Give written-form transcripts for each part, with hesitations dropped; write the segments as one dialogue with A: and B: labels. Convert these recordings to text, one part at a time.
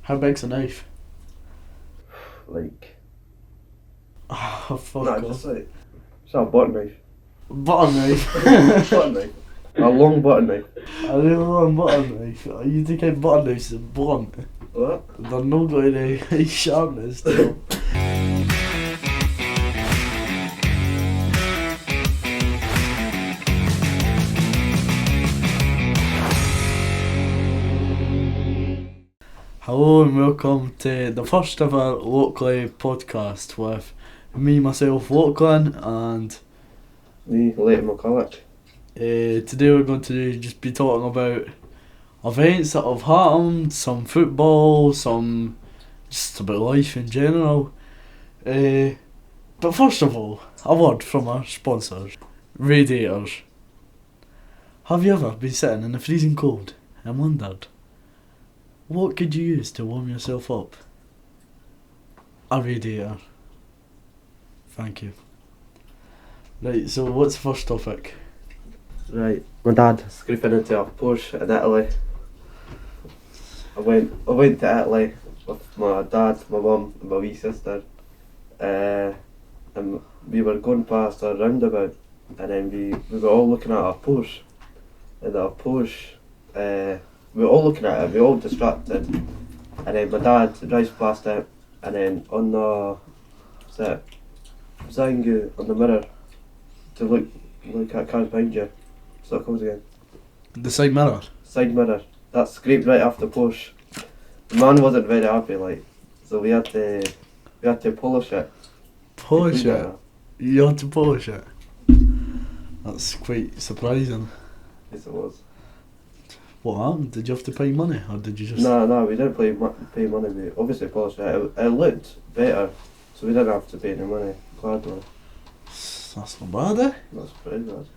A: How big's a knife?
B: Like,
A: Oh, fuck
B: nah,
A: off.
B: just like, it's not a butter knife.
A: Butter knife.
B: Butter knife. A long butter knife.
A: I really want butter knife. You think I butter knives are blunt?
B: What?
A: They're not going to sharpness to them. Hello and welcome to the first ever Locally podcast with me, myself, Lachlan, and
B: Me, Leighton McCulloch.
A: today we're going to just be talking about events that have happened, some football, some just about life in general. But first of all, a word from our sponsors, Radiators. Have you ever been sitting in the freezing cold and wondered, what could you use to warm yourself up? A radiator. Thank you. Right, so what's the first topic?
B: Right. My dad scraping into a Porsche in Italy. I went to Italy with my dad, my mum and my wee sister. And we were going past a roundabout and then we were all looking at a Porsche. And our Porsche, we were all looking at it, we were all distracted. And then my dad drives past it and then on the angle on the mirror to look at cars behind you. So it comes again.
A: The side mirror.
B: Side mirror. That scraped right off the Porsche. The man wasn't very happy, like, so we had to polish it.
A: Polish
B: Clean
A: it? You had to polish it? That's quite surprising.
B: Yes, it was.
A: What happened? Did you have to pay money or did you just...
B: No, we didn't pay money. We obviously polished it. It looked better, so we didn't have to pay any money. Gladly.
A: That's not bad, eh?
B: That's pretty bad.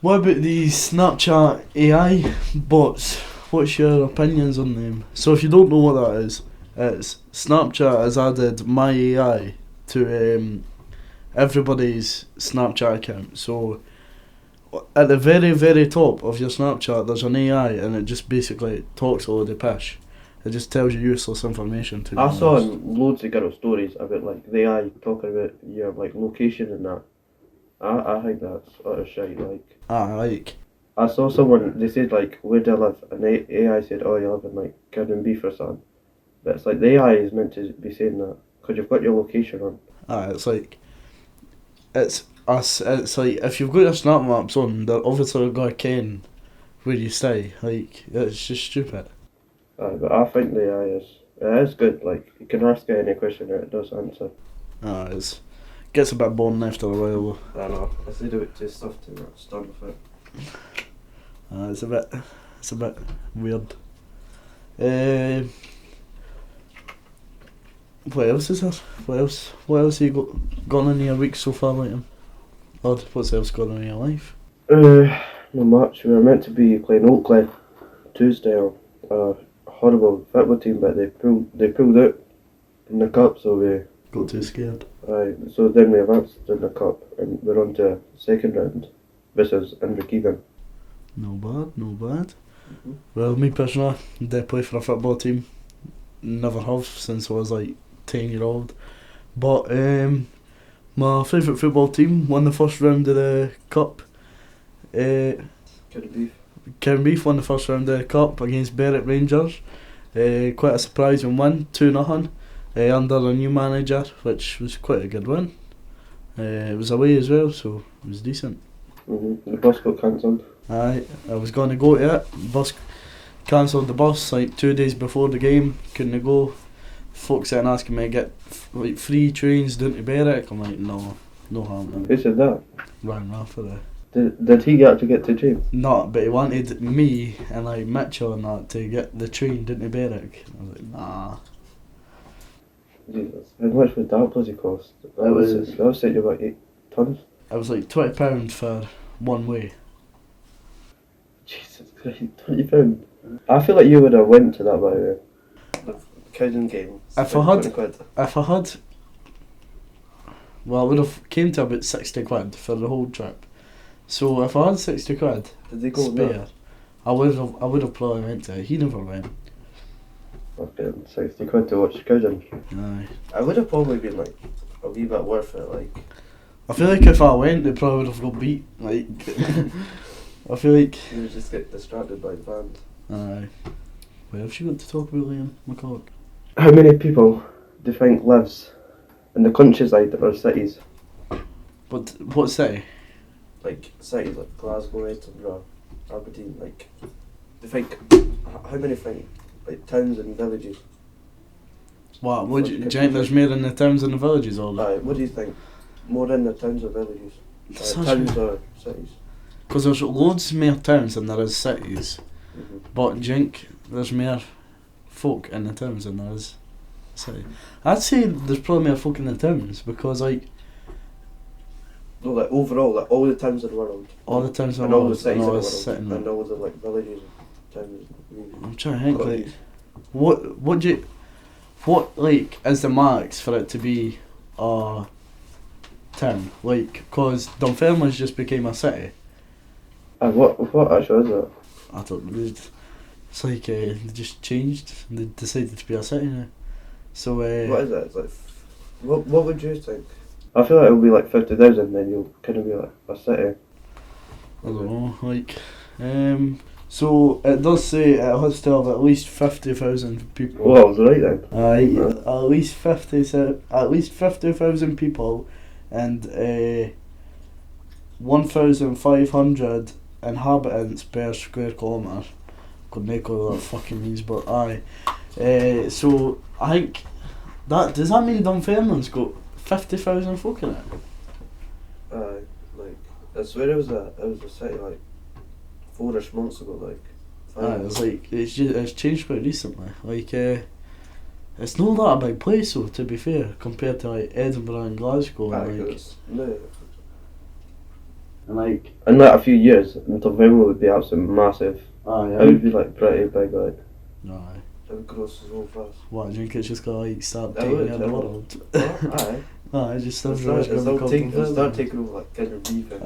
A: What about the Snapchat AI bots? What's your opinions on them? So if you don't know what that is, it's Snapchat has added My AI to everybody's Snapchat account. So at the very, very top of your Snapchat there's an AI and it just basically talks a load of pish. It just tells you useless information to
B: I
A: be
B: saw
A: honest.
B: in loads of girl stories about like the AI talking about your like location and that. I think that's utter shite. Like, I saw someone, they said like, where do I live? And the AI said, oh, you live in like Cardenbeef or something. But it's like the AI is meant to be saying that because you've got your location on.
A: It's like it's like if you've got your snap maps on, they're obviously gonna ken where you stay. Like, it's just stupid.
B: But I think the AI is good. Like, you can ask it any question and it does answer.
A: It gets a bit boring after a while.
B: I know. I said it to stuff to not start with it.
A: It's a bit weird. What else is there? What else have you gone in your week so far, Liam? Or what's else gone on in your life?
B: Not much. We were meant to be playing Oakley Tuesday on a horrible football team, but they pulled out in the cup, so we
A: Got too scared.
B: so then we advanced in the cup and we're on to second round versus Inverkeithing.
A: No bad. Mm-hmm. Well, me personally, did play for a football team. Never have since I was like 10-year-old. But my favourite football team won the first round of the cup. Cardenbeef won the first round of the cup against Berwick Rangers. Quite a surprising win, 2-0. Under a new manager, which was quite a good win. It was away as well, so it was decent.
B: The bus got cancelled.
A: I was going to go to it. Bus cancelled the bus like 2 days before the game. Couldn't go. Folks then asking me to get like free trains down to Berwick. I'm like, no happening.
B: Who said that?
A: Ryan Rafferty.
B: Did he actually get to the team?
A: No, but he wanted me and like Mitchell and that to get the train down to Berwick. I was like, nah.
B: Jesus. How much would that bloody cost? That was saying about 8 tons.
A: It was like £20 for one way.
B: Jesus Christ, £20. I feel like you would have went to that by the way. The cousin game.
A: If I had, well, I would have came to about 60 quid for the whole trip. So if I had 60 quid
B: Did they go
A: spare, I would have probably went to it. He never went.
B: Fucking 60 quid to watch Cousin.
A: Aye.
B: I would have probably been like a wee bit worth it, like.
A: I feel like if I went, they probably would have got beat. Like, I feel like.
B: You would just get distracted by the band.
A: Aye. What have you got to talk about, Liam McCulloch?
B: How many people do you think lives in the countryside or cities?
A: But what city?
B: Like cities like Glasgow, Edinburgh, Aberdeen, like. Do you think, how many think, like towns and villages?
A: What do you think there's more in the towns and the villages or?
B: What do you think? More in the towns or villages? Towns or cities?
A: Because there's loads more towns than there is cities.
B: Mm-hmm.
A: But do you think there's more folk in the towns than there is city? I'd say there's probably more folk in the towns because like.
B: No, like overall, like all the towns in the world.
A: All the towns in
B: and
A: the
B: all
A: world
B: the cities in the
A: and
B: world. And all the like villages and towns.
A: I'm trying to think like what like is the max for it to be a town? Like, cause Dunfermline's just became a city.
B: What actually is it?
A: I don't know. It's like they just changed and they decided to be a city now. So
B: what is it? It's like what would you think? I feel like it'll be like 50,000, then you'll kind of be like a city.
A: I don't know, like, so it does say it has to have at least 50,000 people.
B: Well, I was right then.
A: At least 50,000 people, and 1,500 inhabitants per square kilometre. Couldn't make all that fucking means, but aye. So I think does that mean Dunfermline's got 50,000 folk in it?
B: Like I swear it was a city like 4ish months ago, like.
A: It's like it's changed quite recently. Like it's not that a big place though, to be fair, compared to like Edinburgh and Glasgow. And like, and like
B: in like a few years, Dunfermline would be absolutely massive.
A: Yeah.
B: It would be like pretty big, like.
A: Aye.
B: It would grow so fast.
A: What, do you think it's just gonna like start taking over the world?
B: Aye.
A: Aye, just
B: start taking over like kind of beef and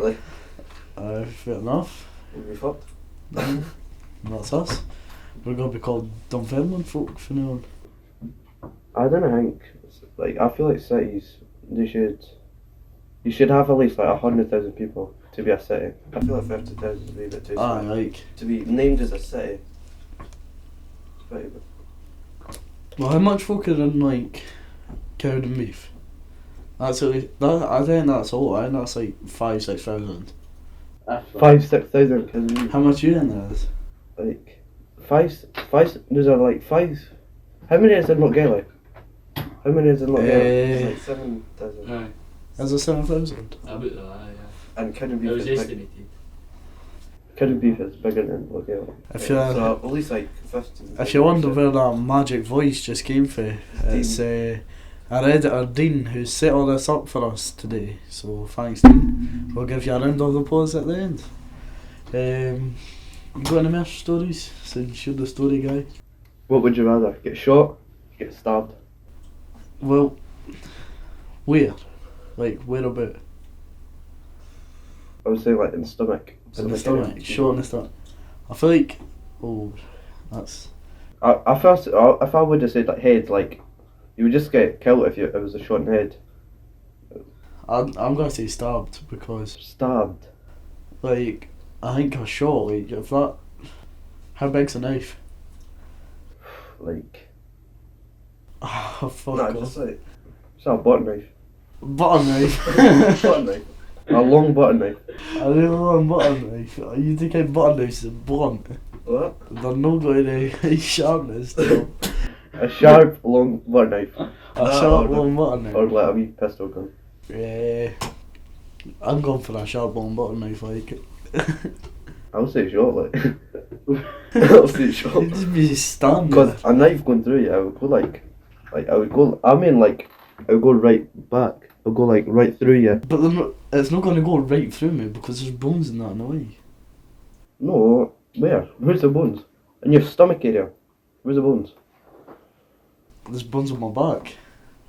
B: like.
A: Fair enough.
B: We'll be fucked.
A: That's us. We're gonna be called Dunfermline folk from now on.
B: I don't think like I feel like cities you should have at least like 100,000 people to be a city. I feel like 50,000 would be a bit too small.
A: Like
B: to be named as a city.
A: Well, how much folk are in like Cowdenbeath? That's at least, I think that's all. I think that's like 5,000-6,000.
B: 5,000-6,000.
A: How much you in there is?
B: Like five. There's like five. How many is in Lochgelly? How many is in Lochgelly? Like 7,000.
A: Aye. Is it 7,000?
C: About that, yeah.
B: And Cowdenbeath
C: It was
B: is
C: estimated.
B: Cowdenbeath is bigger than Lochgelly. So at least like 15.
A: If you wonder where that magic voice just came from, it's our editor Dean who set all this up for us today. So thanks, Dean. We'll give you a round of applause at the end. You got any more stories since you're the story guy?
B: What would you rather? Get shot? Get stabbed?
A: Well, where? Like, where about?
B: I would say like in the stomach.
A: In the stomach? Shot in the stomach. I feel like, that's...
B: If I would have said like head, like, you would just get killed if it was a shot in the head.
A: I'm going to say stabbed because...
B: Stabbed?
A: Like, I think a shot, like, if that... How big's a knife?
B: Like...
A: Oh, fuck
B: no,
A: off.
B: just like... It's not a butter knife.
A: Butter knife?
B: Butter knife. A long butter knife.
A: A really long butter knife? You think a butter knife's blunt?
B: What?
A: They're not got any sharpness to them.
B: A sharp, long butter knife.
A: A sharp, long butter knife?
B: Or like a wee pistol gun.
A: Yeah. I'm going for a sharp, long butter knife, like.
B: I'll say shot, like. I'll say shot.
A: You'd just be standing.
B: Because a knife going through you, I would go like I would go right back. I'll go like right through you.
A: But it's not going to go right through me because there's bones in that in the way.
B: No, where? Where's the bones? In your stomach area. Where's the bones?
A: There's bones on my back.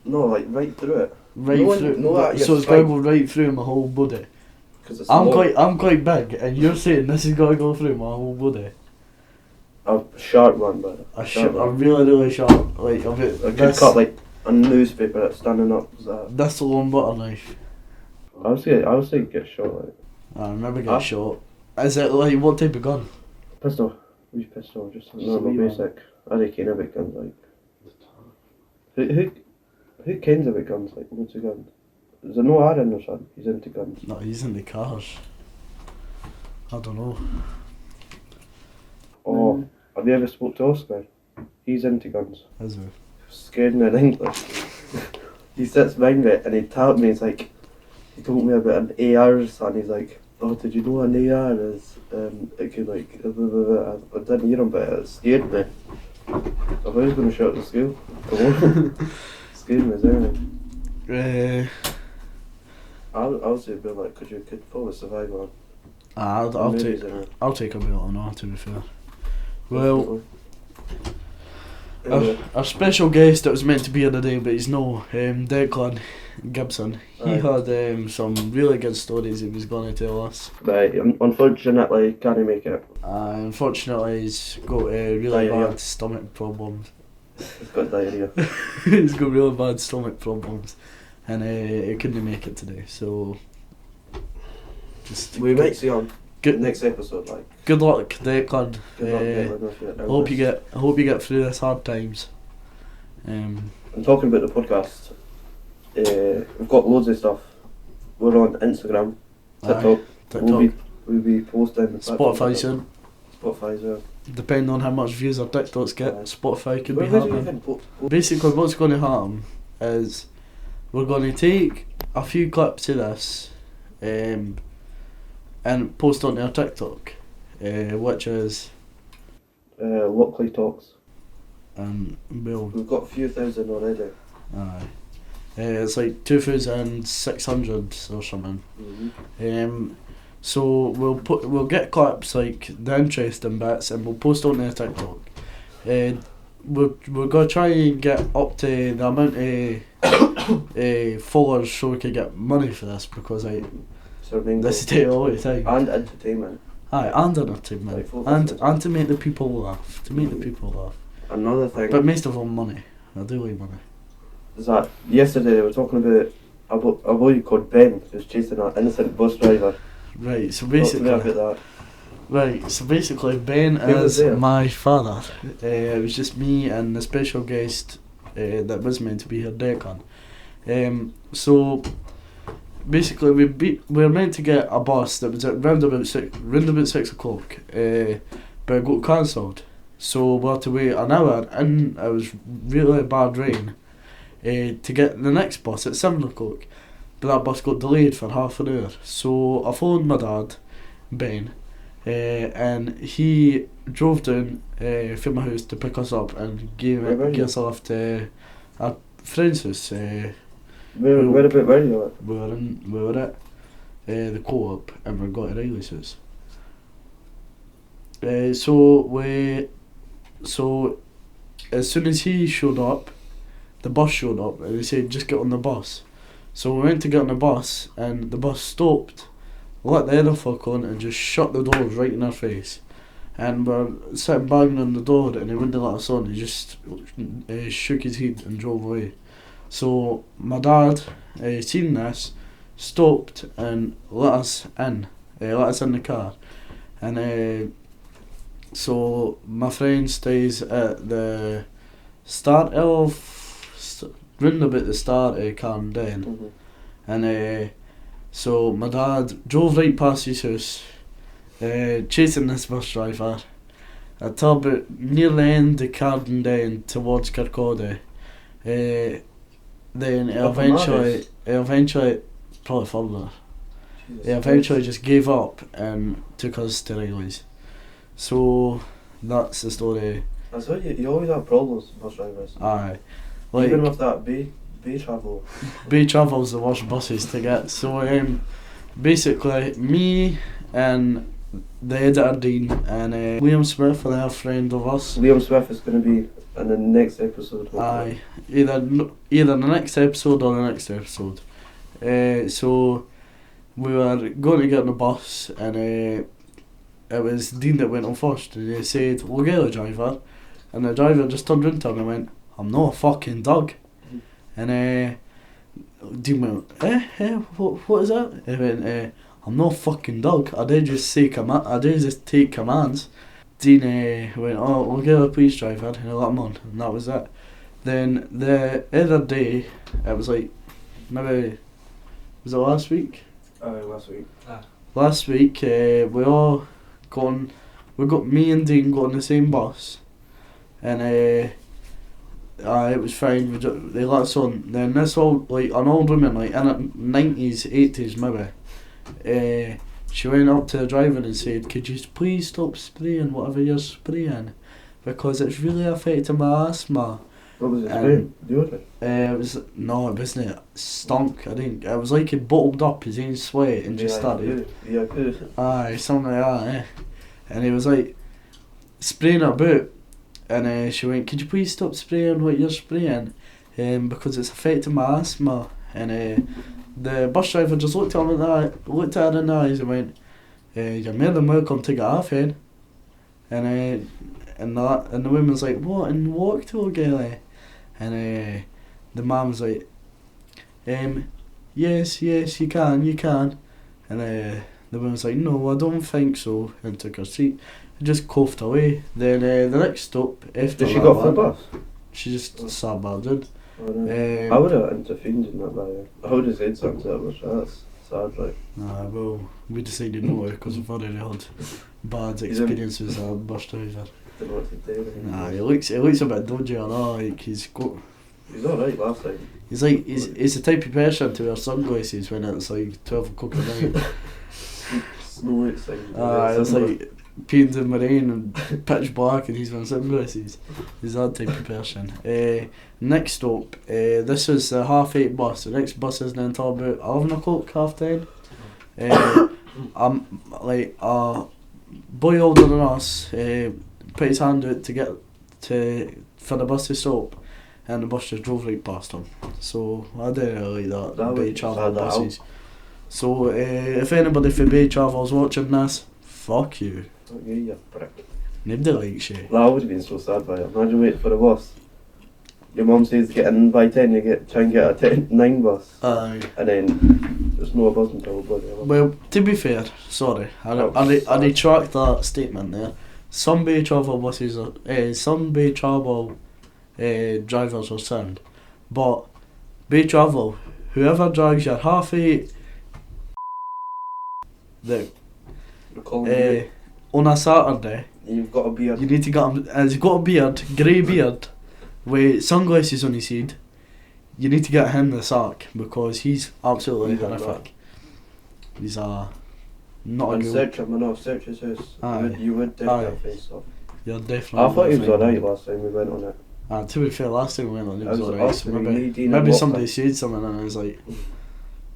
B: No, like right through it.
A: So it's going to go right through my whole body.
B: Cause it's
A: I'm quite big, and you're saying this is going to go through my whole body.
B: A sharp one, but
A: a really sharp, like a bit.
B: I could cut like a newspaper that's standing up.
A: That's the one butter knife.
B: I was saying get shot like.
A: I remember getting shot. Is it like what type of gun?
B: Pistol. Wee pistol, just a normal basic. I don't care about guns like. Who cares about guns like loads of guns? Is there no Aaron or son? He's into guns.
A: No, he's into cars. I don't know.
B: Oh, have you ever spoke to Oscar? He's into guns.
A: Is he?
B: Scared me in English. He sits behind me and he told me, he told me about an AR son. He's like, oh, did you know an AR is, it could like, I didn't hear him, but it scared me. I thought he was going to shout at the school. Come on. Scared me as anything. I'll say a bit like, because you could probably survive on.
A: I'll take a bit on that, to be fair. Well, our special guest that was meant to be here today, but he's no, Declan Gibson. He had some really good stories he was going to tell us.
B: But unfortunately, can't make it.
A: Unfortunately, he's got really bad stomach problems.
B: He's got diarrhea.
A: He's got really bad stomach problems, and he couldn't make it today. So,
B: we might see on next episode. Like,
A: good luck, Declan.
B: I
A: hope you get through this hard times.
B: And talking about the podcast, we've got loads of stuff. We're on Instagram, TikTok. We'll be posting.
A: Spotify soon.
B: Spotify.
A: Depending on how much views our TikToks get, Spotify could be happening. Basically, what's going to happen is we're going to take a few clips of this and post onto our TikTok, which is
B: Lockley Talks.
A: We've
B: got a few thousand already.
A: Aye. It's like 2,600 or something.
B: Mm-hmm.
A: So we'll get clips like the interesting bits and we'll post on their TikTok. We're gonna try and get up to the amount of followers so we can get money for this because this takes a lot of time.
B: And entertainment.
A: Aye, and entertainment. And to make the people laugh.
B: Another thing.
A: But most of all money. I do like money.
B: Is that yesterday they were talking about a boy called Ben who's chasing an innocent bus driver.
A: Right, so basically.
B: Talk to me about that.
A: Right, so basically Ben is my father. It was just me and the special guest that was meant to be here, Declan. So basically we were meant to get a bus that was at round about 6 o'clock, but it got cancelled. So we had to wait an hour and it was really bad rain to get the next bus at 7 o'clock. But that bus got delayed for half an hour. So I phoned my dad, Ben, and he drove down from my house to pick us up and gave us a lift to our friend's house.
B: Where about were you at?
A: We were at the Co-op and we got to Riley's house. So as soon as he showed up, the bus showed up and they said just get on the bus. So we went to get on the bus and the bus stopped, let the other fuck on and just shut the doors right in our face. And we're sitting banging on the door and he wouldn't let us on, he just shook his head and drove away. So my dad seen this, stopped and let us in the car. And so my friend stays at the start of round about the start of Carn Den.
B: Mm-hmm.
A: And so my dad drove right past his house, chasing this bus driver until about near the end of Carn Den towards Kirkcaldy. Then he eventually probably further. He eventually just gave up and took us to Riley's. So that's the story.
B: I saw you always have problems with bus drivers.
A: Aye.
B: Like, even with that Bay Travel.
A: Bay Travel's the worst buses to get. So basically me and the editor Dean and Liam Smith are our friend of us.
B: Liam Smith is going to be in the next episode. Hopefully.
A: Aye, either the next episode or the next episode. So we were going to get on the bus and it was Dean that went on first, and he said, "We'll get a driver," and the driver just turned into him and went, "I'm not a fucking dog," and Dean went, what is that? He went, "I'm not a fucking dog. I did just say I did just take commands." Dean went, "Oh, we'll get a police driver," and he let him on, and that was it. Then the other day, it was like, maybe, was it last week?
B: Last week.
A: Last week, we got me and Dean got on the same bus, and it was fine. They let us on. Then this old, like an old woman, like in her 90s, 80s maybe, she went up to the driver and said, "Could you please stop spraying whatever you're spraying, because it's really affecting my asthma."
B: What was it spraying? Deodorant?
A: It wasn't. It stunk. I think it was like it bottled up his own sweat and just started.
B: Yeah, good.
A: Aye, something like that. And he was like spraying it about, and she went, "Could you please stop spraying what you're spraying, because it's affecting my asthma." And the bus driver just looked at her in the eyes and went, "You're more than welcome to get off, then." And the woman's like, "What?" And walked to her girlie. And the man was like, yes, you can. And the woman was like, "No, I don't think so," and took her seat and just coughed away. Then the next stop after
B: Did she go for the bus?
A: She just sat back in.
B: Oh, no. I would have intervened in that matter. I would have said something to her, but that's sad, like.
A: Nah, well, we decided no, because we've already had bad experiences with a bus driver.
B: Don't know what to do.
A: Nah, he looks a bit dodgy, I know, like he's
B: alright last time.
A: He's like, he's the type of person to wear sunglasses when it's like 12 o'clock at night.
B: Snow outside.
A: It's like peeing in the rain and pitch black and he's wearing sunglasses. He's that type of person. Next stop, this is the 8:30 bus. The next bus isn't until about 11 o'clock, 10:30. I'm like a boy older than us, put his hand out to get for the bus to stop, and the bus just drove right past him. So I didn't really like that Bay Travel buses. So if anybody for Bay Travel's watching this, fuck you.
B: Okay, you prick.
A: Nobody likes you.
B: I would have been so sad by it. Imagine waiting for the bus. Your mum says get in by 10, you try and get a 9 bus.
A: Aye.
B: And then there's no bus until bloody 11.
A: Well, to be fair, sorry, I retract that statement there. Some Bay Travel buses are, some Bay Travel drivers are sound, but Bay Travel, whoever drags your 8:30 on a Saturday,
B: you've got a beard.
A: You need to get him. He's got a beard, grey beard, with sunglasses on his head. You need to get him the sack because he's absolutely horrific. He's not a good.
B: Search his house. You would take that face off.
A: You're definitely.
B: I thought he was alright last time we went on it.
A: To be fair, last time we went on it was alright. So maybe somebody said something and I was like,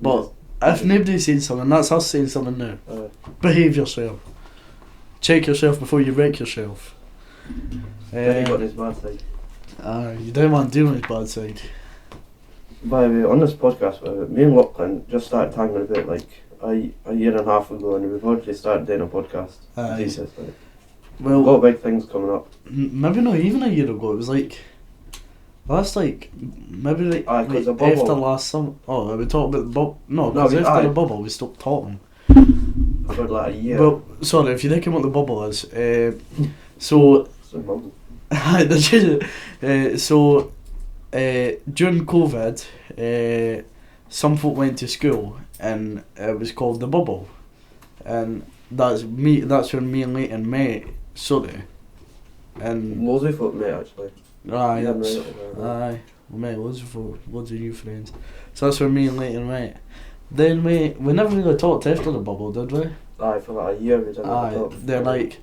A: but if nobody said something, that's us saying something now. Behave yourself. Check yourself before you wreck yourself.
B: Then he got his bad side.
A: You don't want to do on his bad side.
B: By the way, on this podcast, me and Lachlan just started hanging about like a year and a half ago, and we've already started doing a podcast. Jesus, like.
A: Well,
B: we've got big things coming up.
A: Maybe not even a year ago. It was like maybe like after last summer. Oh, we talked about the bubble. No, because after the bubble we stopped talking.
B: For like a year.
A: Well, sorry, if you think what the bubble is, so.
B: It's a bubble.
A: So, during COVID, some folk went to school and it was called the bubble, and that's when me and Leighton met. Sorry. And
B: loads of folk met actually.
A: Aye, we met loads of new friends. So that's when me and Leighton met. Then we never really talked after the bubble, did we?
B: Aye, for like a year we didn't talk.
A: They're like.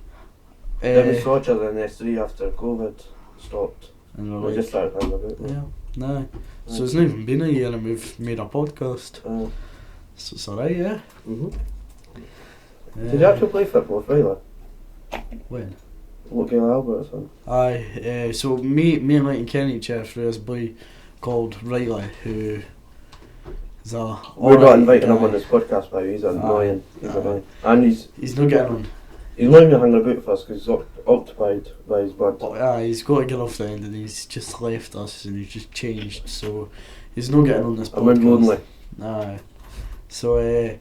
B: Then we saw each other in S3 after COVID stopped. And we just started hanging about.
A: Yeah, no. So it's not even been a year and we've made a podcast. So it's alright, yeah.
B: Did you actually play football Friday?
A: When?
B: What Gail Albert or something?
A: Aye, so me and Leighton Kenny chair through this boy called Riley, who is a...
B: We're not inviting him on this podcast, by the way. He's annoying. He's annoying. And he's
A: not getting on.
B: He's not even hanging about with us because he's occupied by his bud.
A: But yeah, he's got a girlfriend and he's just left us and he's just changed, so he's not getting on this podcast.
B: I'm lonely.
A: Aye. So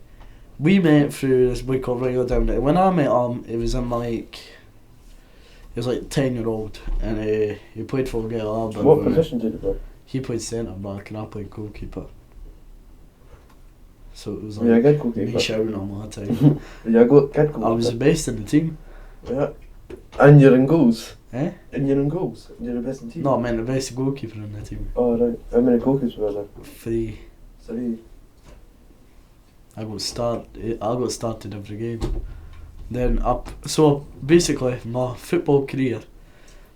A: we met through this boy called Regular Down there. When I met him, he was in like, he was like 10-year-old and he played for Gale.
B: What position did he play?
A: He played centre back and I played goalkeeper. So it was like
B: yeah, good goalkeeper.
A: me shouting on all the time.
B: Yeah, good goalkeeper.
A: I was the best in the team.
B: Yeah. And you're in goals?
A: Eh?
B: And you're in goals? You're the best in the team?
A: No, I meant the best goalkeeper in the team.
B: Oh, right. How many goalkeepers were there?
A: 3.
B: 3.
A: I got started every game. Then up. So basically, my football career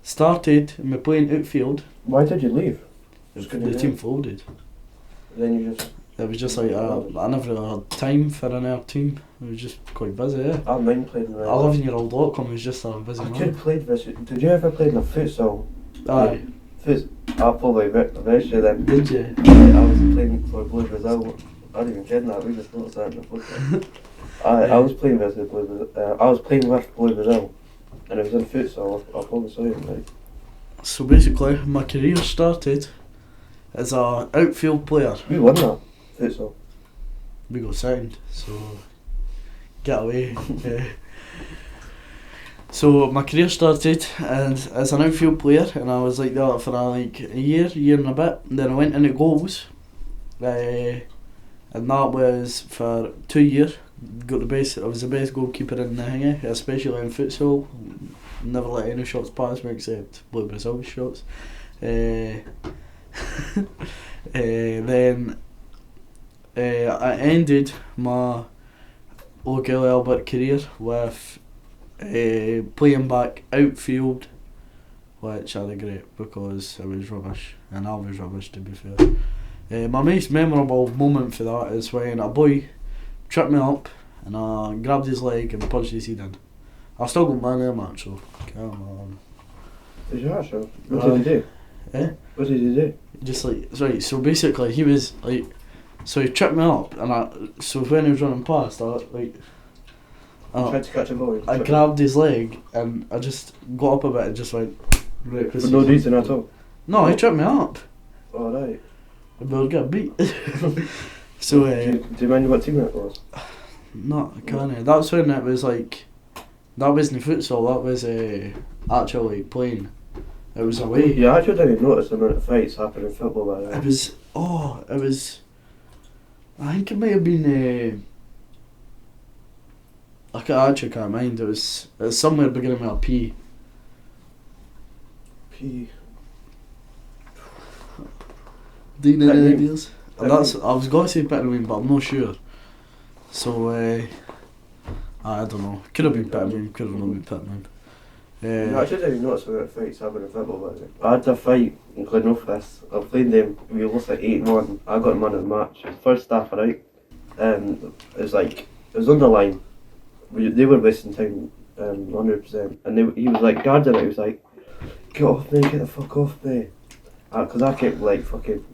A: started in me playing outfield.
B: Why did you leave?
A: The team folded.
B: Then you just...
A: It was just like I never really had time for another team. It was just quite busy. Yeah.
B: I mine played in the...
A: 11-year-old Lockcombe was just a busy man.
B: Kid played this. Did you ever play in a futsal?
A: Aye.
B: I'll probably eventually then.
A: Did you?
B: I was playing for Blue Brazil. I don't even get that. We just noticed that in the football. I was playing with Blue Brazil. I was playing with Blue Brazil, and it was in futsal. I'll probably show you. Like.
A: So basically, my career started as a outfield player.
B: We won that futsal.
A: We got signed, so get away. So my career started as an outfield player, and I was like that for like a year and a bit. And then I went into goals, and that was for 2 years. Got the best. I was the best goalkeeper in the thingy, especially in futsal. Never let any shots pass me except Blue Brazil shots. Then I ended my O'Gilly Albert career with playing back outfield, which I regret because it was rubbish, and I was rubbish to be fair. My most memorable moment for that is when a boy tripped me up and I grabbed his leg and punched his head in. I still got man in that, so come on.
B: Did you actually? What did he do?
A: Eh?
B: What did he do?
A: Just like, right, so basically he was like, so he tripped me up and so when he was running past,
B: Tried to catch a ball.
A: I grabbed his leg and I just got up a bit and just went right.
B: For no reason at all?
A: No, he tripped me up.
B: Alright.
A: And we got beat. So
B: do you mind what team it was?
A: No, I can't. That's when it was like, that wasn't futsal, that was actually playing. It was away.
B: Yeah, I actually didn't notice the amount of fights happen in football by the way.
A: It was, I think it might have been, I actually can't mind, it was somewhere beginning with a P.
B: P.
A: Do you know any ideas? I was going to say Pittenweem, but I'm not sure. So, I don't know. Could have been Pittenweem, could have not been Pittenweem.
B: I actually didn't notice the amount of fights happen in football by the way. I had a fight in Glenoffice. I played them, we lost like 8-1. I got man of the match. First half right. It was like, it was on the line. They were wasting time, 100%. And he was like guarding it, he was like, get off me, get the fuck off me. Because I kept like fucking,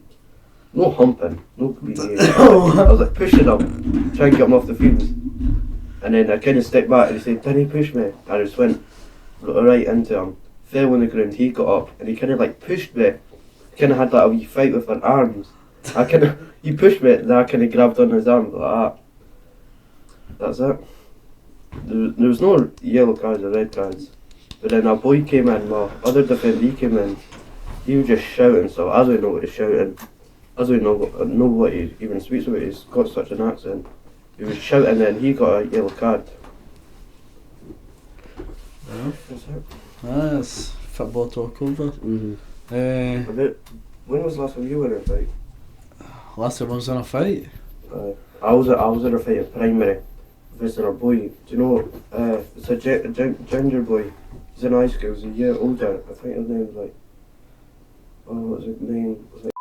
B: no humping, no beating. I was like pushing him, trying to get him off the field. And then I kind of stepped back and he said, didn't he push me? And I just went right into him, fell on the ground, he got up and he kind of like pushed me. Kind of had that wee fight with our arms. He pushed me and then I kind of grabbed on his arm like that. That's it. There was no yellow cards or red cards. But then a boy came in, my other defender, he came in, he was just shouting, so as I know what he's shouting, as I know what he even speaks about, he's got such an accent. He was shouting and he got a yellow card.
A: Yeah.
B: That's it.
A: That's football talk over.
B: Mm-hmm. When was the last time you were in a fight?
A: Last time I was in a fight?
B: I was in a fight in primary. Visiting a boy. Do you know, it's a ginger boy. He's in high school, he's a year older. I think his name was like, what's his name? Was like,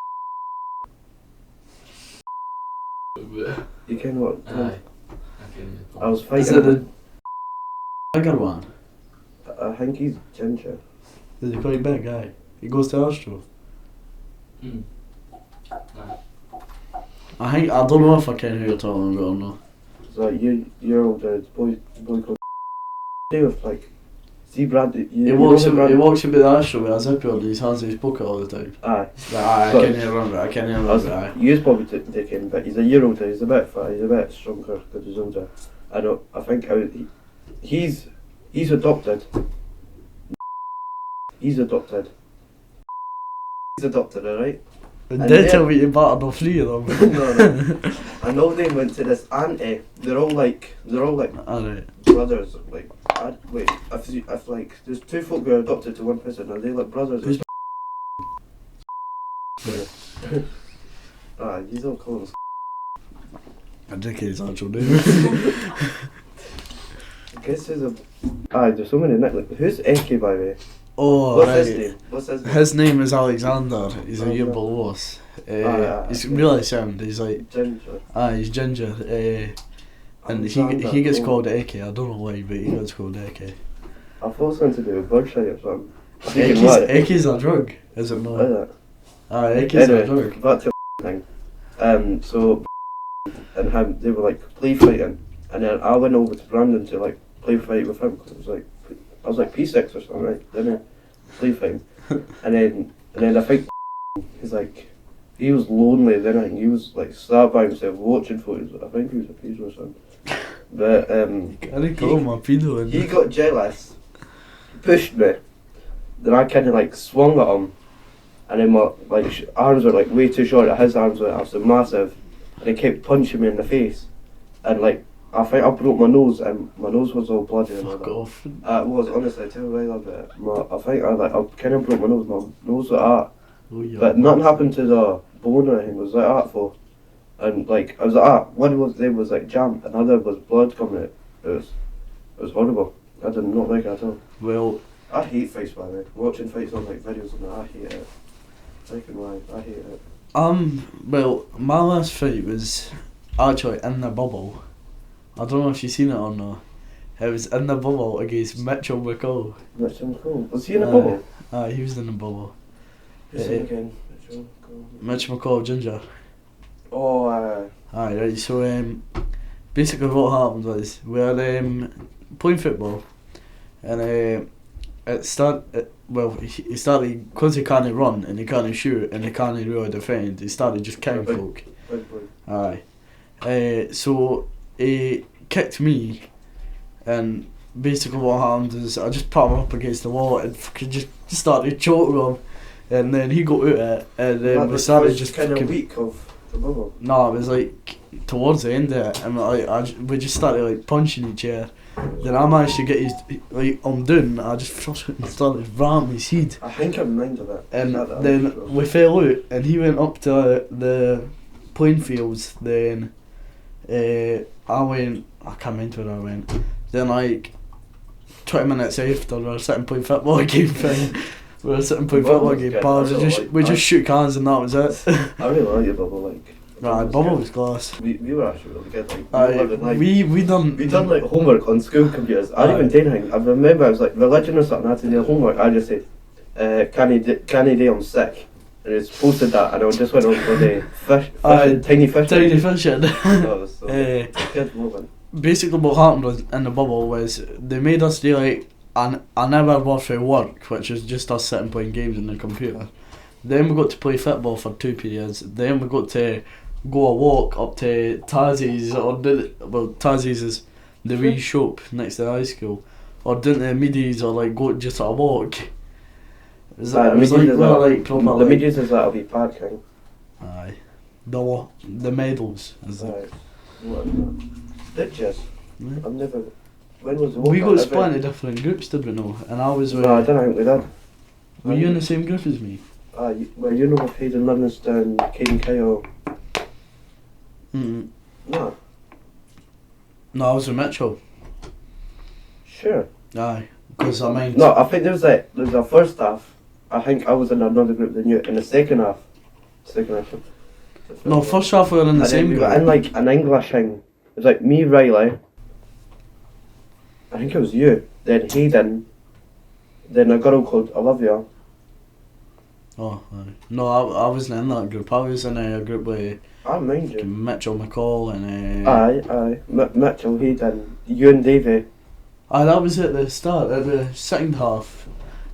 B: you can what?
A: Aye.
B: I was fighting.
A: Is it the bigger one?
B: I think he's ginger.
A: Is he quite big guy? He goes to Astro. I don't know if I can who you're talking about or not.
B: It's like you're older. It's boy called. with like, see Brad.
A: He walks in with the Astro with a zipper on his hands in his pocket all the time.
B: Aye.
A: I can't even remember. I can't even remember.
B: He is probably taking, but he's a year older. He's a bit fat. He's a bit stronger because he's older. I think he's adopted. He's adopted. He's adopted, alright?
A: And they tell me you battered all three of them.
B: No. And all they went to this auntie. They're all like
A: Alright.
B: brothers. Like, if like there's two folk who are adopted to one person, are they like brothers?
A: Who's
B: You don't call them.
A: I think his actual name.
B: I guess there's there's so many nicknames. Who's Eki, by the way?
A: Oh,
B: What's
A: right.
B: his name?
A: His name is Alexander. He's a year below us. He's really sound. He's like
B: Ginger.
A: he's ginger. And he gets called Eke. I don't know why, but he gets called Eke.
B: I thought it was something to do with birdshite or something.
A: Eke's a drug, is it not? Eke's a drug.
B: Back to thing. So and him, they were like play fighting, and then I went over to Brandon to like play fight with him because I was like P6 or something, right? Didn't I? Play fighting, and then I think he's like. He was lonely then. I think he was like sat by himself watching photos. I think he was a pedo or something. But
A: I didn't call him a pedo.
B: He got jealous, pushed me. Then I kind of like swung at him, and then my arms were like way too short. His arms were absolutely massive, and he kept punching me in the face. And like I think I broke my nose, and my nose was all bloody.
A: Fuck off.
B: It was honestly. I tell you right about it. I think I kind of broke my nose. My nose was out.
A: Oh, yeah.
B: But nothing happened to the bone or anything. It was like that for, and like I was like that. One was there was like jam, another was blood coming out. It was horrible. I did not like it at all.
A: Well,
B: I hate fights, by the way. Watching fights on like videos and that, I hate it. Freaking why, I hate it.
A: Well, my last fight was actually in the bubble. I don't know if you've seen it or not. It was in the bubble against Mitchell McCall.
B: Mitchell McCall? Was he in the bubble?
A: He was in the bubble.
B: Who's he again?
A: Mitchell McCall, Ginger.
B: Oh,
A: right, so basically what happened was we were playing football and he started, because he can't run and he can't shoot and he can't really defend, he started just kicking folk. So he kicked me, and basically what happened is I just put him up against the wall and just started choking him. And then he got out of it, and then we started just
B: kind of weak of the bubble.
A: No, it was like towards the end of it, and we just started like punching each other. Then I managed to get his down. I just started ramming his head.
B: I think I'm mind of it.
A: And then we fell out, and he went up to the playing fields. Then I can't remember where I went. Then 20 minutes after, we were sitting playing football again. We were sitting playing football game, pals. We just shook hands and that was it.
B: I really like your bubble,
A: bubble was class.
B: We were actually really good.
A: We done
B: like homework on school computers. I didn't even do anything. I remember I was like religion or something. I had to do homework. I just said, "Can you do? I'm sick." And it's posted that, and I just went on for the tiny fish.
A: Tiny fishing.
B: That was so good moment.
A: Basically, what happened was in the bubble was they made us do like an hour worth of work, which is just us sitting playing games on the computer. Then we got to play football for 2 periods. Then we got to go a walk up to Tassie's, Tassie's is the wee shop next to the high school, or down to Meady's, or like go just a walk. It was like proper.
B: The Meady's is that a wee park thing.
A: Aye. The medals. Is
B: right. Did you?
A: Yeah.
B: I've never. When was the
A: we got split into different groups, did we know? And I was.
B: No, I don't think we did.
A: Were you in the same group as me?
B: Well, you know, with Hayden Livingston, Caden Kyle. No.
A: No, I was with Mitchell.
B: Sure.
A: Aye, because I mean.
B: No, I think there was a first half. I think I was in another group than you. In the second half.
A: No, first half we were in the same
B: group.
A: group.
B: In like an English thing. It was like me, Riley. I think it was you. Then Hayden. Then a girl called Olivia.
A: Oh, aye. No, I wasn't in that group. I was in a group with Mitchell McCall and
B: Mitchell, Hayden, you and Davey.
A: That was at the start, at the second half,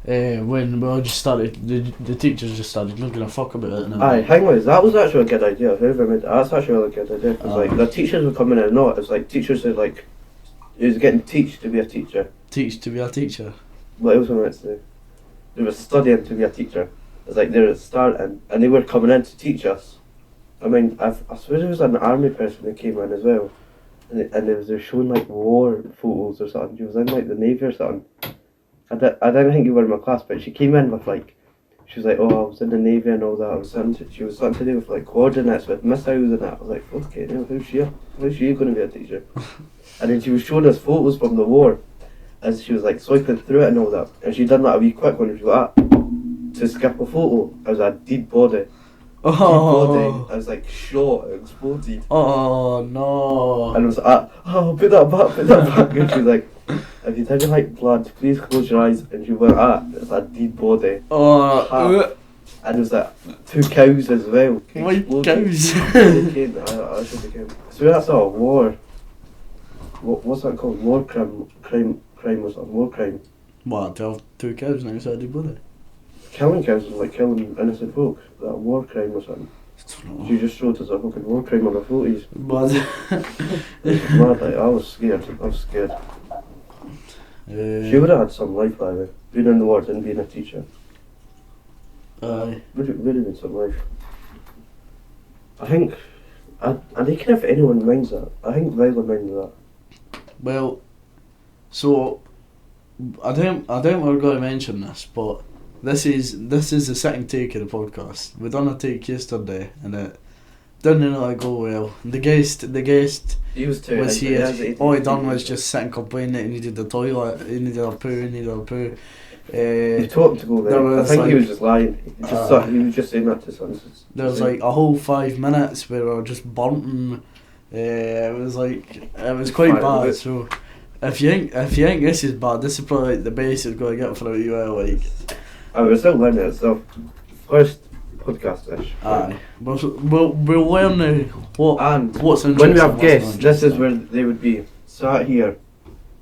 A: when we all just started, the teachers just started looking a fuck about it. And
B: Aye, hang on, that was actually a good idea. Whoever made that, that's actually a really good idea. Because like the teachers were coming in and not. It's like teachers are like, he was getting teach to be a teacher.
A: Teach to be a teacher.
B: What else am I meant to do? They were studying to be a teacher. It's like they were starting and they were coming in to teach us. I mean, I swear there was an army person that came in as well. And they were showing like war photos or something. She was in like the Navy or something. I didn't think you were in my class, but she came in with like, she was like, oh, I was in the Navy and all that. She was something to do with like coordinates with missiles and that. I was like, okay, now who's she going to be a teacher? And then she was showing us photos from the war as she was like swiping through it and all that. And she done that a wee quick one. She was like, to skip a photo, I was a dead body.
A: Oh.
B: Dead body. I was like shot, exploded.
A: Oh no.
B: And I was like, oh, put that back. And she was like, if you didn't like blood, please close your eyes. And she went, it's a dead body.
A: Oh.
B: And there was like 2 cows as well.
A: What cows?
B: I should be kidding. I swear that's not a war. What's that called? War crime or something. War crime.
A: What, to have 2 cows now inside the body?
B: Killing cows is like killing innocent folk. That war crime or something. She just showed us a fucking war crime on the floaties.
A: Mad.
B: Mad, like, I was scared. She would have had some life, by the way. Being in the ward and being a teacher.
A: Aye.
B: Would have been some life. I think, I reckon if anyone minds that, I think Viola minds that.
A: Well, so I don't we're going to mention this, but this is the second take of the podcast. We done a take yesterday and it didn't really go well. The guest
B: He was
A: here. All he done was just sit and complain that he needed the toilet, he needed a poo.
B: He told him to go there. I think he was just lying. He was just saying that to someone.
A: There was like a whole 5 minutes where we were just bunting. It was quite bad. So if you think this is bad, this is probably like the best it's going to get for a wee while. Like,
B: we're still learning it. So first podcast-ish.
A: Aye, we'll learn now what's interesting.
B: When we have guests, this is where they would be sat here,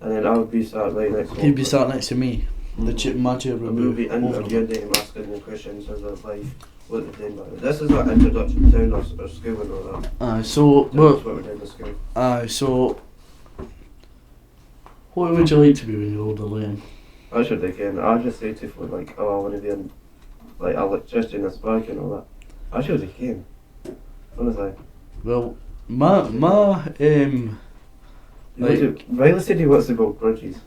B: and then I would be sat right next to him.
A: He'd be sat next to me. My chair would
B: be interviewing him, asking the questions of their life, what they're doing. This is like introduction to our school and all that.
A: Aye, so
B: what we're doing in school.
A: Aye, so what would you like to be when you're older, Liam?
B: I should again. I just say to people like, oh, I want to be in like electrician and spark and all that. I should have came. Honestly.
A: Well, my
B: Riley said he wants to build bridges.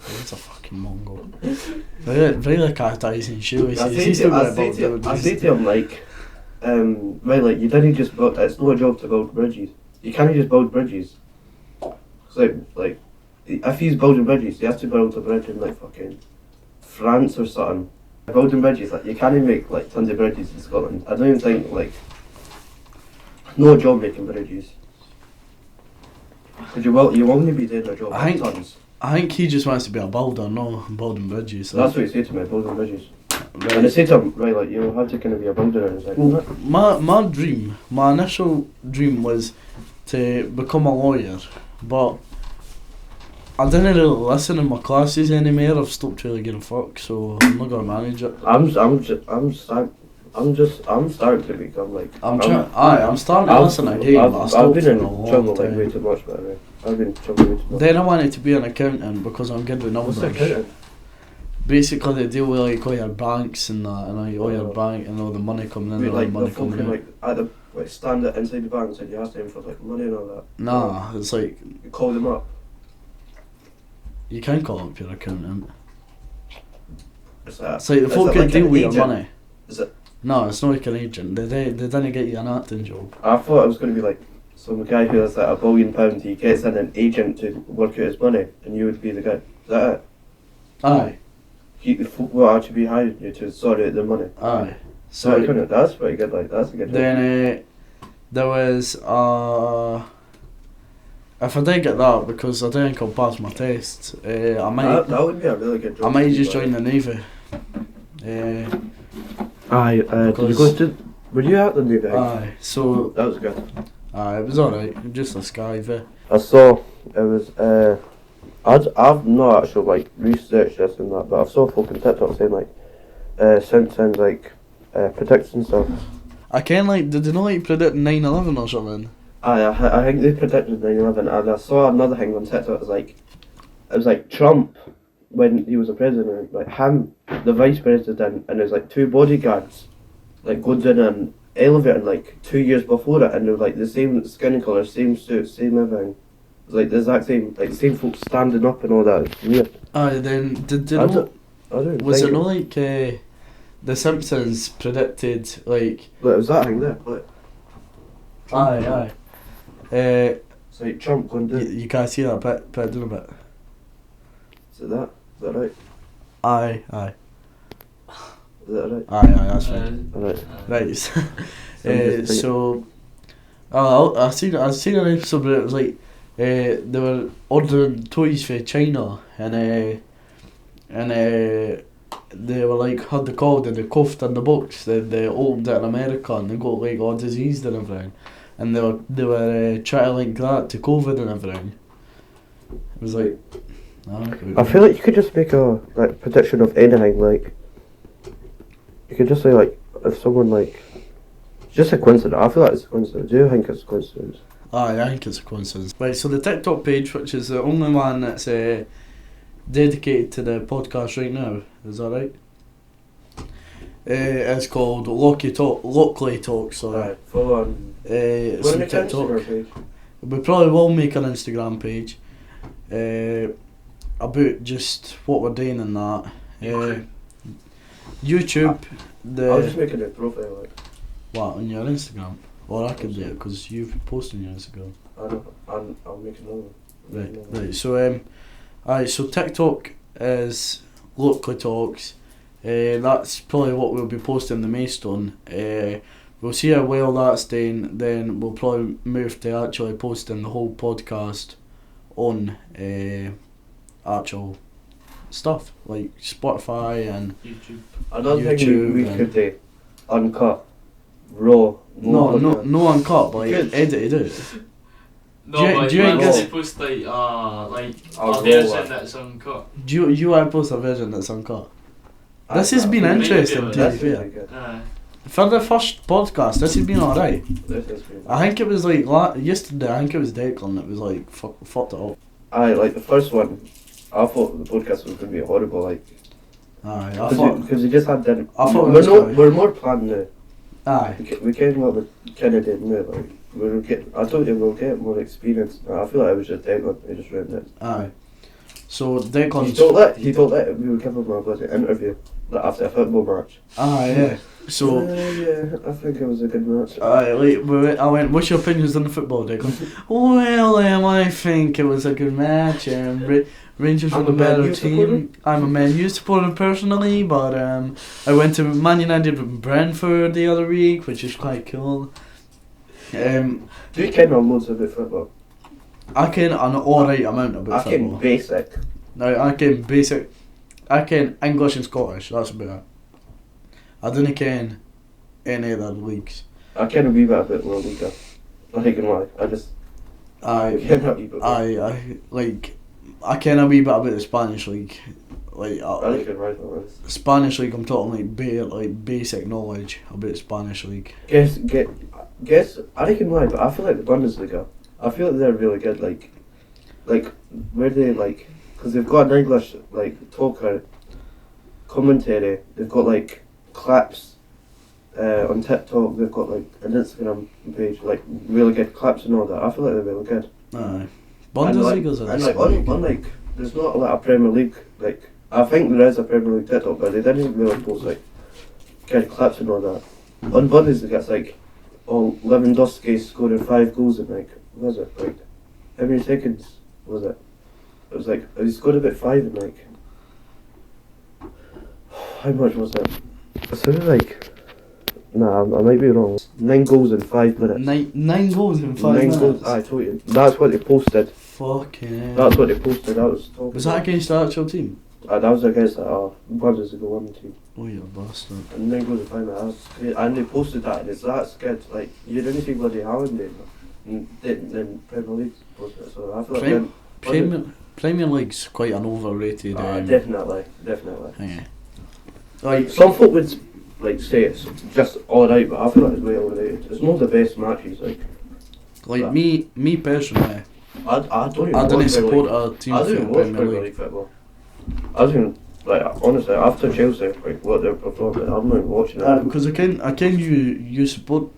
A: He's a fucking Mongol. Very catechising, surely.
B: I say to him like, Riley, you didn't just build. It's not a job to build bridges. You can't just build bridges. So like, if he's building bridges, he has to build a bridge in like fucking France or something. Building bridges, like you can't make like tons of bridges in Scotland. I don't even think like no job making bridges. Because you only be doing a job with tons.
A: I think he just wants to be a builder, no building bridges. So.
B: That's what he said to me, building bridges. Right. And I said to him, right, like, you have to kind of be a builder. And like,
A: well, my initial dream was to become a lawyer, but I didn't really listen in my classes anymore. I've stopped really giving a fuck, so I'm not gonna manage it.
B: I'm starting to become like.
A: I'm starting to listen again.
B: I've been in trouble like way too much, by the way. I've been in trouble way too much.
A: Then I wanted to be an accountant because I'm good with numbers.
B: What's accountant?
A: Basically, they deal with like all your banks and that, and all your bank and all the money coming in, and all the money coming out.
B: Like at the stand inside the bank and said you ask them for like money and all that.
A: Nah, it's like
B: you call them up.
A: You can call up your accountant.
B: It's like
A: the folk that deal with your money.
B: Is it?
A: No, it's not like an agent. They didn't get you an acting job.
B: I thought it was going to be like some guy who has like £1 billion. He gets in an agent to work out his money, and you would be the guy. Is that it?
A: Aye.
B: He will actually be hiring you to sort out the money.
A: Aye.
B: So that's pretty good. Like that's a good.
A: Then there was if I didn't get that because I didn't think I'll pass my test, I might.
B: That would be a really good job.
A: I might just join the Navy.
B: Aye. Did you go to? Were you at the Navy?
A: Aye. So
B: that was good.
A: Aye, it was alright. Just a skivy.
B: I saw it was I've not actually like researched this and that, but I've saw folk on TikTok saying like Simpsons like predicting stuff.
A: I can like, did they not like predict 9/11 or something?
B: I think they predicted 9/11, and I saw another thing on TikTok. It was like Trump when he was a president, like him, the vice president, and there's like two bodyguards, like goes in an elevator like 2 years before it, and they're like the same skin colour, same suit, same everything. It's like the exact same, like the same folks standing up and all that. It's weird.
A: Then did you
B: I
A: know?
B: don't
A: Was
B: think
A: it not like the Simpsons predicted like?
B: Look, it was that thing there. Look.
A: Aye.
B: It's like Trump going down.
A: You can't see that bit down a bit.
B: Is it that? Is that right?
A: Aye.
B: Is that right?
A: Aye, that's fine.
B: Right.
A: Right. So, I seen an episode where it was like, they were ordering toys for China, and they were like, had the code and they coughed in the box. They opened it in America and they got like all diseased and everything, and they were trying to link that to COVID and everything. It was like,
B: I feel like you could just make a like prediction of anything. Like you could just say like if someone like just a coincidence. I feel like it's a coincidence. Do you think it's a coincidence?
A: I think it's a coincidence. Right, so the TikTok page, which is the only one that's dedicated to the podcast right now, is that right? It's called Lockley Talk. Sorry.
B: Right, follow on.
A: It's on TikTok. We probably will make an Instagram page about just what we're doing in that. YouTube.
B: I'll just make a new profile. Like.
A: What, on your Instagram? Or I could do it because you've posted on your Instagram.
B: I know. I'll make another one.
A: Right. So so TikTok is Locally Talks. That's probably what we'll be posting the most on. We'll see how well that's doing. Then we'll probably move to actually posting the whole podcast on actual stuff like Spotify and
B: YouTube. Another thing we could do uncut, raw.
A: No uncut, but edited it.
C: No,
A: do you think
C: it's post like a version that's uncut?
A: Do you want to post a version that's uncut? This has been interesting, to be fair. For the first podcast, this has been alright. I think it was like yesterday. I think it was Declan that was like fucked it up.
B: Like the first one, I thought the podcast was going to be horrible. Like, because we just had them. We're more planned now.
A: Aye.
B: We came what we kind of did now. Like I told you we'll get more experience. I feel like it was just Declan who just ruined it.
A: Aye. So Declan.
B: He thought that we would give him a bloody interview after a football match.
A: Yeah. So
B: yeah, I think it was a good match.
A: I went, what's your opinions on the football, Declan? Well, I think it was a good match. Rangers were the better team. I'm a Man U supporter personally, but I went to Man United with Brentford the other week, which is quite cool.
B: Do you ken loads about football?
A: I ken an alright amount about football.
B: I ken basic.
A: No, I ken basic. I ken English and Scottish, that's about it. I don't ken any other leagues.
B: I ken a wee bit about La Liga. Not even lie. I ken a wee bit.
A: I ken a wee bit about the Spanish league. Spanish league, I'm talking like basic knowledge about Spanish league.
B: Guess I reckon why, but I feel like the Bundesliga. I feel like they're really good. Like where they like, because they've got an English like talker commentary. They've got like clips on TikTok. They've got like an Instagram page, like really good clips and all that. I feel like they're really good.
A: Aye. Bundesliga's
B: unlike there's not like a Premier League. Like I think there is a Premier League TikTok, but they didn't really post like good clips and all that. On Bundesliga, it's like, Lewandowski scoring 5 goals in like, what was it, like, how many seconds was it? It was like, he scored about 5 in like, how much was it? It sounded like, nah, I might be wrong. 9 goals in 5 minutes.
A: 9 goals in 5 minutes? 9 goals,
B: I told you. That's what they posted.
A: Fucking hell.
B: That's what they posted, that was talking.
A: Was that against the actual team?
B: That was against Bundesliga 1 team.
A: Oh, you bastard.
B: And 9 goals in 5 minutes, that's great. And they posted that, and that's good. Like, you didn't think bloody Haaland did, and then Premier League posted it, so I feel like
A: Premier League's quite an overrated.
B: Definitely.
A: Yeah.
B: Like some folk would like say it's just alright, but I feel like it's way overrated. It's not the best matches.
A: Like me personally,
B: I don't even.
A: I didn't
B: watch
A: support
B: Premier
A: a team
B: I
A: for
B: don't even watch
A: Premier
B: Premier
A: League.
B: League football. I don't even, like, honestly, after Chelsea, like what they're performing, I'm not even watching it.
A: Because I can you support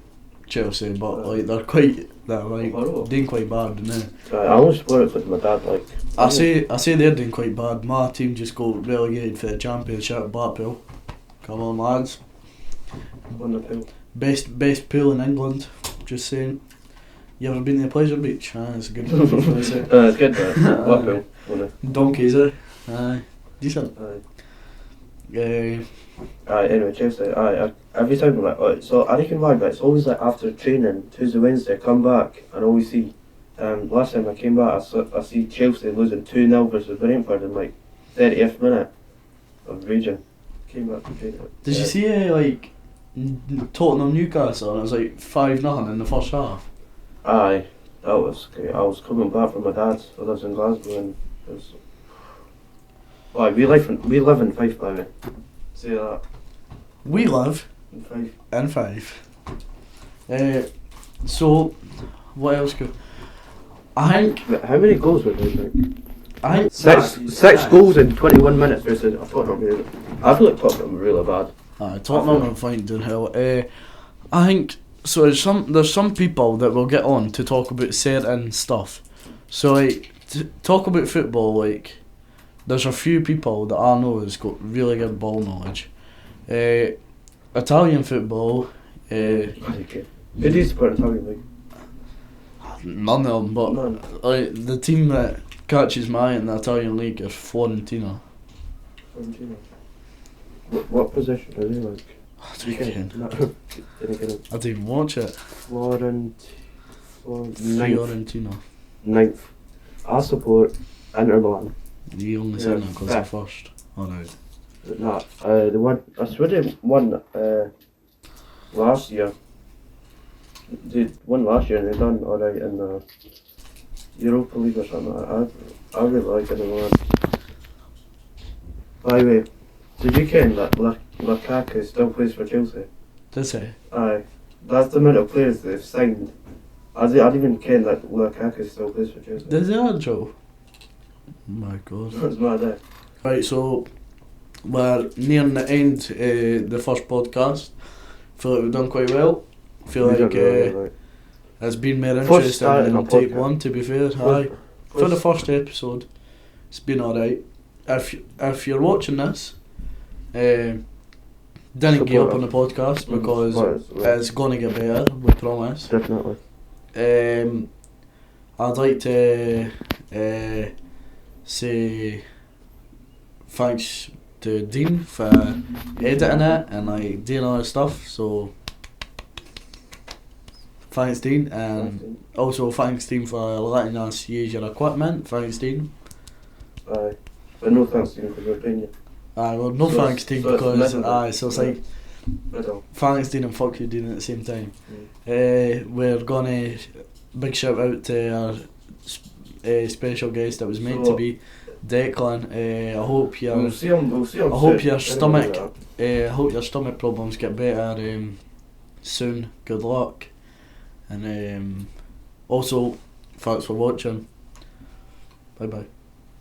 A: Chelsea, but like they're doing quite bad, isn't they?
B: I only support it because my dad, like.
A: I say they're doing quite bad. My team just got relegated for the Championship. Blackpool, come on lads.
B: On the pool.
A: Best pool in England. Just saying. You ever been to Pleasure Beach? It's a good place.
B: It's good, Blackpool.
A: Donkeys, decent.
B: Anyway, Chelsea. Every time I'm like, so I reckon why, but it's always like after training, Tuesday, Wednesday, I come back and always see. Last time I came back, I see Chelsea losing 2-0 versus Brentford in like 30th minute of raging. Came back from training.
A: Did you see like Tottenham Newcastle and it was like 5-0 in the first half?
B: Aye, that was great. I was coming back from my dad's. I lives in Glasgow and it was. Why we live in Fife, by the way. Say that.
A: We live
B: In Fife.
A: in Fife. So what else could I think?
B: How many goals were there?
A: I think
B: Six goals in 21 minutes versus Tottenham. I feel like Tottenham were really bad.
A: Tottenham are finding hell. I think so. There's some people that will get on to talk about certain stuff. So like talk about football. Like there's a few people that I know has got really good ball knowledge. Italian football.
B: Who do you support in Italian league?
A: None of them, but like the team that catches my eye in the Italian league is Fiorentina.
B: What position are they like?
A: I didn't even watch it. Fiorentina.
B: Ninth. I support Inter Milan.
A: You only said that because they're first. Alright.
B: Nah, the one I swear they won last year. They won last year and they done alright in the Europa League or something. I really like Inter Milan. By the way, did you ken that Lukaku still plays for Chelsea?
A: Does he?
B: Aye. That's the amount of players they've signed. I didn't even ken that Lukaku still plays for Chelsea.
A: Does he, Joe? Oh my god.
B: That's mad, eh?
A: Right, so we're nearing the end of the first podcast. Feel like we've done quite well. Feel like it's been more interesting than take one, to be fair. Aye. For the first episode, it's been alright. If you're watching this, didn't give up on the podcast because it's gonna get better, we promise.
B: Definitely.
A: I'd like to say thanks to Dean for editing it and like doing all that stuff. So thanks, Dean, and also thanks, Dean, for letting us use your equipment. Thanks, Dean.
B: Aye, but no thanks, Dean, because we're paying you.
A: Aye, well, no thanks, Dean, because so it's like
B: Middle.
A: thanks, Dean, and fuck you, Dean, at the same time. We're gonna big shout out to our special guest that was meant to be Declan. I hope your
B: We'll see him
A: I hope your
B: soon.
A: stomach I hope your stomach problems get better soon. Good luck, and also thanks for watching. Bye bye.